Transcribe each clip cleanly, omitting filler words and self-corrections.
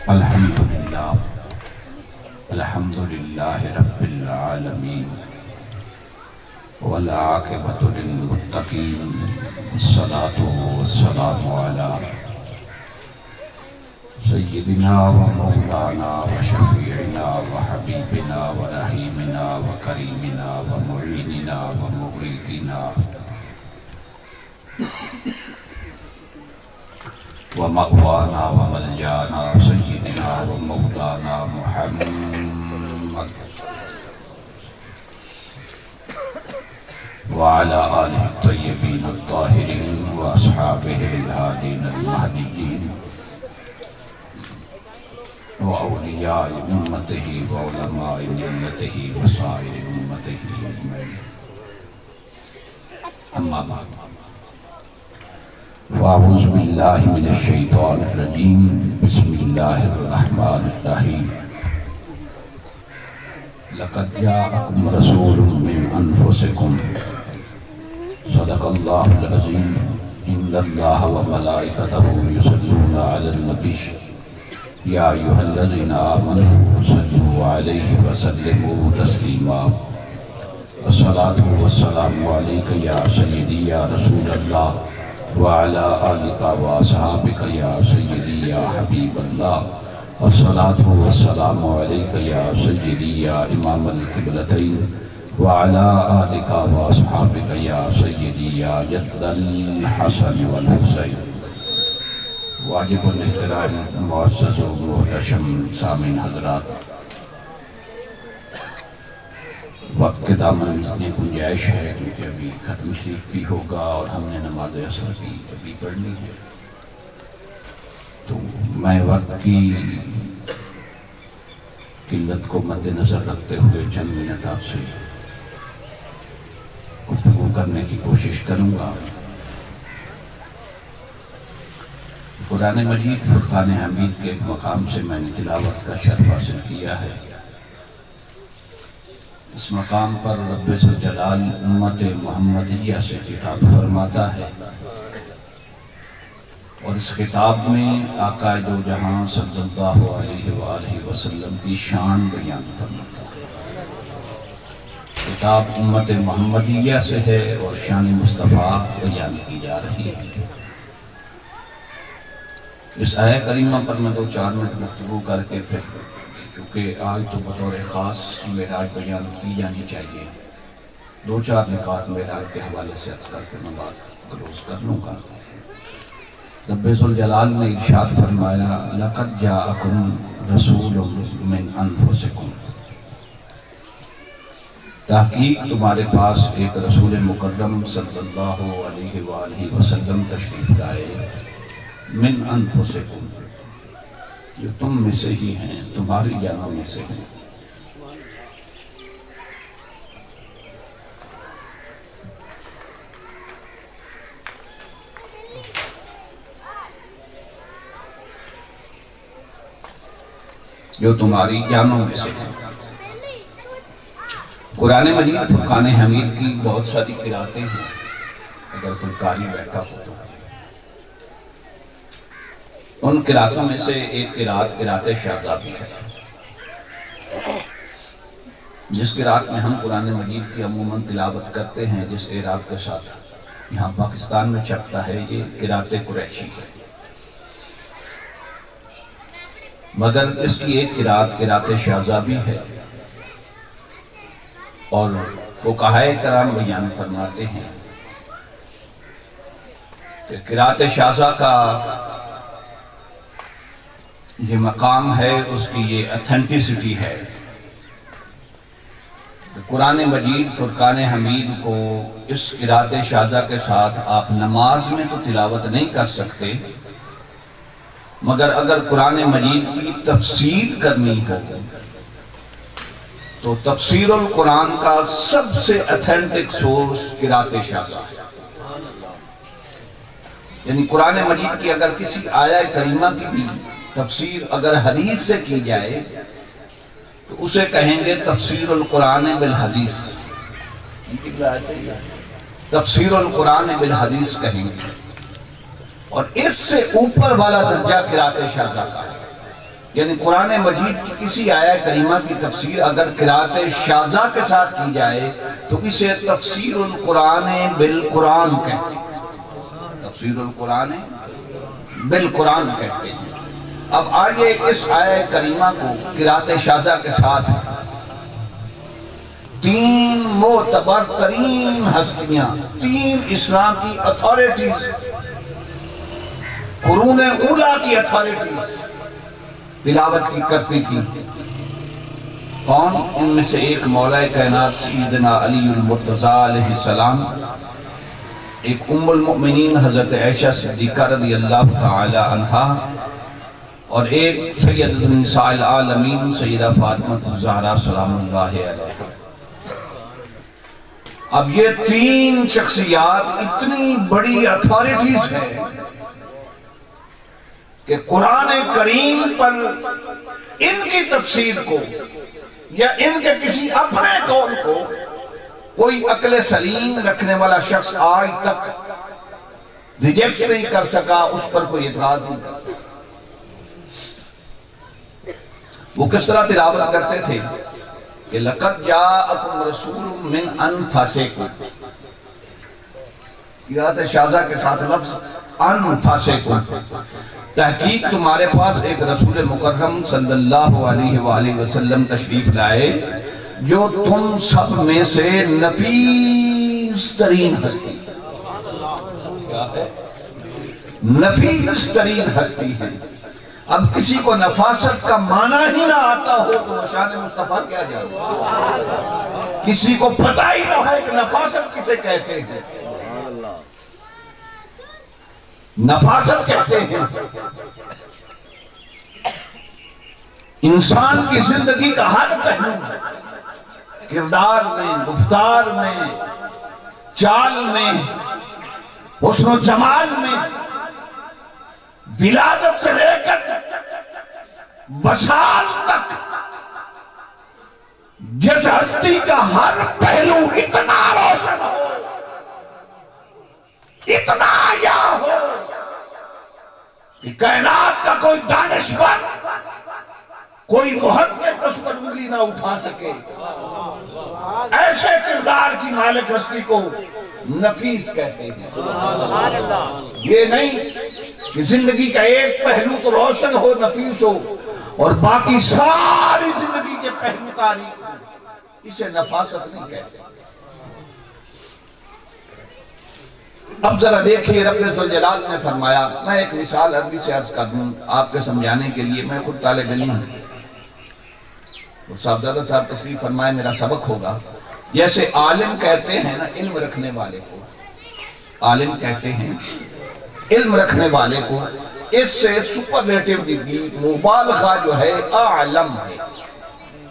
الحمدللہ رب العالمین والعاقبۃ للمتقین والصلاۃ والسلام علی سیدنا و مولانا و شفیعنا و حبیبنا و رحیمنا و کریمنا و معیننا و مغیثنا و مأوانا و ملجانا سیدنا و مولانا محمد وعلى آلہ الطیبین الطاہرین و اصحابہ الہادین المہدیین و اولیاء امتہ و علماء جنتہ و سائر امتہ اجمعین، اما بعد واعوذ باللہ من الشیطان الرجیم، بسم اللہ الرحمن الرحیم۔ لقد جاءکم رسول من انفسکم صدق اللہ العظیم، ان اللہ و ملائکتہ یصلون علی النبی یا ایھا الذین آمنوا صلوا علیہ وسلموا تسلیما۔ الصلاۃ والسلام علیک یا سیدی یا رسول اللہ وعلی آلک واصحابک یا سیدی یا حبیب اللہ۔ الصلاۃ والسلام علیک یا سیدی یا امام القبلتین وعلی آلک واصحابک یا سیدی یا جد الحسن والحسین۔ واجب الاحترام معزز و محتشم سامعین حضرات، وقت کے دامن میں اتنی گنجائش ہے کیونکہ ابھی ختم شریف بھی ہوگا اور ہم نے نماز عصر بھی ابھی پڑھنی ہے، تو میں وقت کی قلت کو مد نظر رکھتے ہوئے چند منٹ آپ سے گفتگو کرنے کی کوشش کروں گا۔ قرآن مجید فرقان حمید کے ایک مقام سے میں نے تلاوت کا شرف حاصل کیا ہے۔ اس مقام پر رب ذوالجلال امت محمدیہ سے خطاب فرماتا ہے، اور اس خطاب میں آقا دو جہاں صلی اللہ علیہ وآلہ وسلم کی شان بیان فرماتا ہے۔ خطاب امت محمدیہ سے ہے اور شان مصطفیٰ بیان کی جا رہی ہے۔ اس آیہ کریمہ پر میں 2-4 منٹ گفتگو کر کے پھر، کیونکہ آج تو بطور خاص معراج بیان کی جانی چاہیے، 2-4 نکات معراج کے حوالے سے عرض کر کے میں بات کلوز کر لوں گا۔ رب ذوالجلال نے ارشاد فرمایا، لقد جاءکم رسول من انفسکم، تحقیق تمہارے پاس ایک رسول مکرم صلی اللہ علیہ وآلہ وسلم تشریف لائے، من انفسکم، جو تم میں سے ہی ہیں، تمہاری جانوں میں سے ہیں۔ جو تمہاری جانوں میں سے ہیں۔ قرآن مجید فرقان حمید کی بہت ساری قراتیں ہیں، اگر کوئی قاری بیٹھا ہو تو ان قراتوں میں سے ایک قرات شاذابی ہے، جس قرات میں ہم قرآن مجید کی عموماً تلاوت کرتے ہیں، جس اعراب کے ساتھ یہاں پاکستان میں چھپتا ہے، یہ قرات قریشی ہے۔ مگر اس کی ایک قرات شاذابی ہے، اور فقہائے کرام بیان فرماتے ہیں کہ قرات شاذہ کا یہ مقام ہے، اس کی یہ اتھینٹسٹی ہے۔ قرآن مجید فرقان حمید کو اس قرات شاذہ کے ساتھ آپ نماز میں تو تلاوت نہیں کر سکتے، مگر اگر قرآن مجید کی تفسیر کرنی ہو تو تفسیر القرآن کا سب سے اتھینٹک سورس قرات شاذہ ہے۔ یعنی قرآن مجید کی اگر کسی آیہ کریمہ کی بھی تفسیر اگر حدیث سے کی جائے تو اسے کہیں گے تفسیر القرآن بالحدیث، تفسیر القرآن بالحدیث کہیں گے، اور اس سے اوپر والا درجہ قرات شاذہ کا ہے۔ یعنی قرآن مجید کی کسی آیہ کریمہ کی تفسیر اگر قرأت شاذہ کے ساتھ کی جائے تو اسے تفسیر القرآن بالقرآن کہتے ہیں، تفسیر القرآن بالقرآن کہتے ہیں۔ اب آئیے اس آیہ کریمہ کو قرأت شاذہ کے ساتھ تین معتبر ترین ہستیاں، تین اسلام کی اتھارٹیز، قرون اولیٰ کی اتھارٹیز تلاوت کی کرتی تھی۔ کون؟ ان میں سے ایک مولا کائنات سیدنا علی المرتضیٰ علیہ السلام، ایک ام المؤمنین حضرت عائشہ صدیقہ رضی اللہ تعالی عنہا، اور ایک سید نساء العالمین سیدہ فاطمہ الزہرا سلام اللہ علیہ۔ اب یہ تین شخصیات اتنی بڑی اتھارٹیز ہیں کہ قرآن کریم پر ان کی تفسیر کو یا ان کے کسی اپنے قول کو کوئی عقل سلیم رکھنے والا شخص آج تک ریجیکٹ نہیں کر سکا، اس پر کوئی اعتراض نہیں کر سکا۔ وہ کس طرح تلاوت کرتے تھے کہ لَقَدْ جَاءَكُمْ رَسُولٌ مِّنْ أَنفُسِكُمْ، قرأت شاذہ کے ساتھ لفظ أَنفُسِكُمْ، تحقیق تمہارے پاس ایک رسول مکرم صلی اللہ علیہ وآلہ وسلم تشریف لائے جو تم سب میں سے نفیس ترین ہستی، نفیس ترین ہستی ہے۔ اب کسی کو نفاست کا معنی ہی نہ آتا ہو تو شان مصطفیٰ کیا جائے، کسی کو پتہ ہی نہ ہو کہ نفاست کسے کہتے ہیں، نفاست کہتے ہیں انسان کی زندگی کا ہر پہلو، کردار میں، گفتار میں، چال میں، حسن و جمال میں، ولادت سے لے کر وصال تک جس ہستی کا ہر پہلو اتنا روشن ہو، اتنا یا ہو کہ کائنات کا کوئی دانشور، کوئی محقق اس پر انگلی نہ اٹھا سکے، ایسے کردار کی مالک ہستی کو نفیس کہتے ہیں۔ یہ نہیں کہ زندگی کا ایک پہلو تو روشن ہو، نفیس ہو، اور باقی ساری زندگی کے پہلو تاریک ہو، اسے نفاست نہیں کہتے۔ اب ذرا دیکھیے رب ذوالجلال نے فرمایا، میں ایک مثال عربی سے عرض کر دوں آپ کے سمجھانے کے لیے، میں خود طالب علم ہوں، صاحبزادہ صاحب تشریف فرمائے میرا سبق ہوگا۔ جیسے عالم کہتے ہیں نا علم رکھنے والے کو، عالم کہتے ہیں علم رکھنے والے کو، اس سے سپرلیٹیو ڈگری مبالغہ جو ہے اعلم ہے،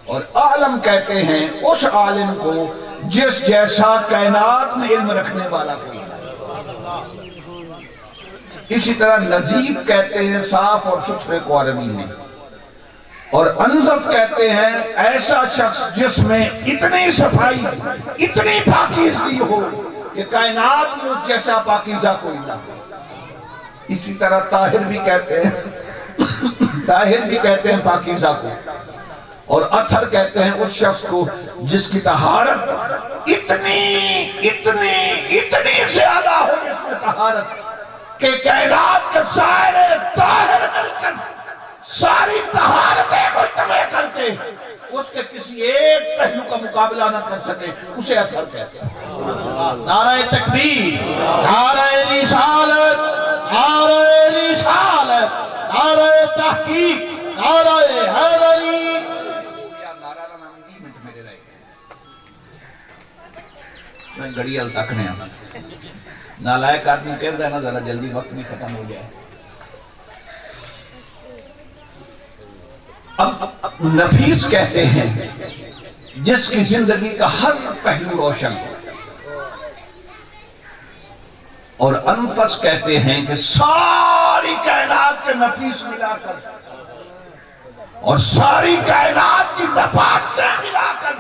اور عالم کہتے ہیں اس عالم کو جس جیسا کائنات میں علم رکھنے والا کوئی ہے۔ اسی طرح نظیف کہتے ہیں صاف اور ستھرے کو عربی میں، اور انظف کہتے ہیں ایسا شخص جس میں اتنی صفائی، اتنی پاکیزگی ہو کہ کائنات میں اس جیسا پاکیزہ کوئی نہ ہو۔ اسی طرح طاہر بھی کہتے ہیں، طاہر بھی کہتے ہیں پاکیزہ کو، اور اطہر کہتے ہیں اس شخص کو جس کی طہارت اتنی زیادہ ہو، جس میں طہارت کہ کائنات کے سارے طاہر مل کر ساری طہارتیں مجتمع کر کے اس کے کسی ایک پہلو کا مقابلہ نہ کر سکے، اسے اطہر کہتے ہیں۔ نعرہ تکبیر، نعرہ رسالت، نعرہ رسالت، نعرہ تحقیق، نعرہ حیدری۔ میں گھڑی ال تک نے نالائق آدمی کہتا ہے نا ذرا جلدی وقت بھی ختم ہو جائے۔ اب نفیس کہتے ہیں جس کی زندگی کا ہر پہلو روشن ہو، اور انفس کہتے ہیں کہ ساری کائنات کے نفیس ملا کر اور ساری کائنات کی نفاستیں ملا کر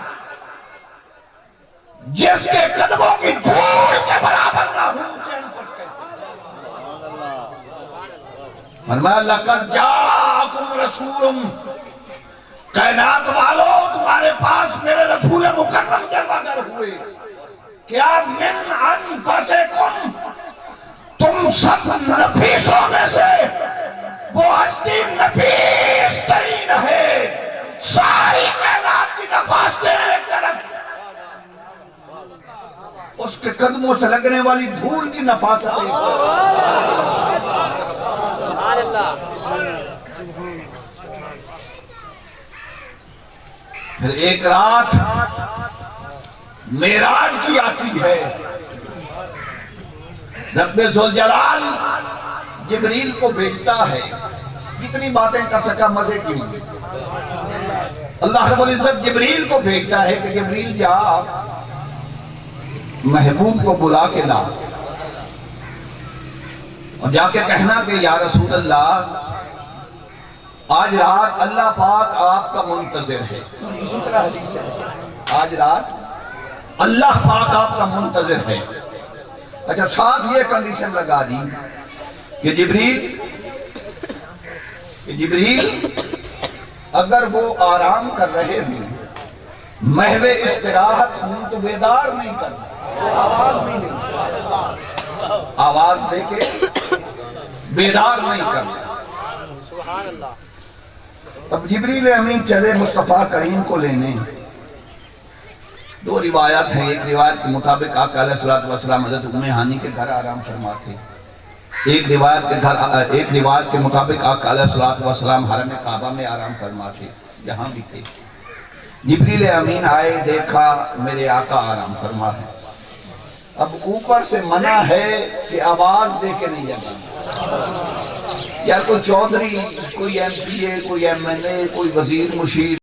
جس کے قدموں کی دھول کے برابر نہ ہو، اسے انفس کہتے ہیں۔ فرمایا لَقَدْ جَاءَكُمْ رَسُولٌ رسول کائنات والو تمہارے پاس میرے رسول مکرم جلوہ گر ہوئے کیا من انفسکم تم سب نفیسوں میں سے وہ ہستی نفیس ترین ہے ساری کائنات کی نفاستیں ایک طرف اس کے قدموں سے لگنے والی دھول کی نفاست پھر ایک رات معراج کی آتی ہے رب ذوالجلال جبریل کو بھیجتا ہے کتنی باتیں کر سکا مزے کی اللہ رب العزت جبریل کو بھیجتا ہے کہ جبریل جا محبوب کو بلا کے لا اور جا کے کہنا کہ یا رسول اللہ آج رات اللہ پاک آپ کا منتظر ہے اسی طرح حدیث ہے آج رات اللہ پاک آپ کا منتظر ہے اچھا ساتھ یہ کنڈیشن لگا دی کہ جبریل اگر وہ آرام کر رہے ہوں محو استراحت ہوں تو بیدار نہیں کرنا آواز دے کے بیدار نہیں کرنا اب جبریل امین چلے مصطفیٰ کریم کو لینے دو روایات ہیں ایک روایت کے مطابق آقا علیہ السلام حضرت ام ہانی کے گھر آرام فرما تھے ایک روایت کے مطابق آقا علیہ السلام حرم کعبہ میں آرام فرما تھے جہاں بھی تھے جبریل امین آئے دیکھا میرے آقا آرام فرما ہے اب اوپر سے منع ہے کہ آواز دے کے نہیں جگانا یا کوئی چودھری کوئی ایم پی اے کوئی ایم این اے کوئی وزیر مشیر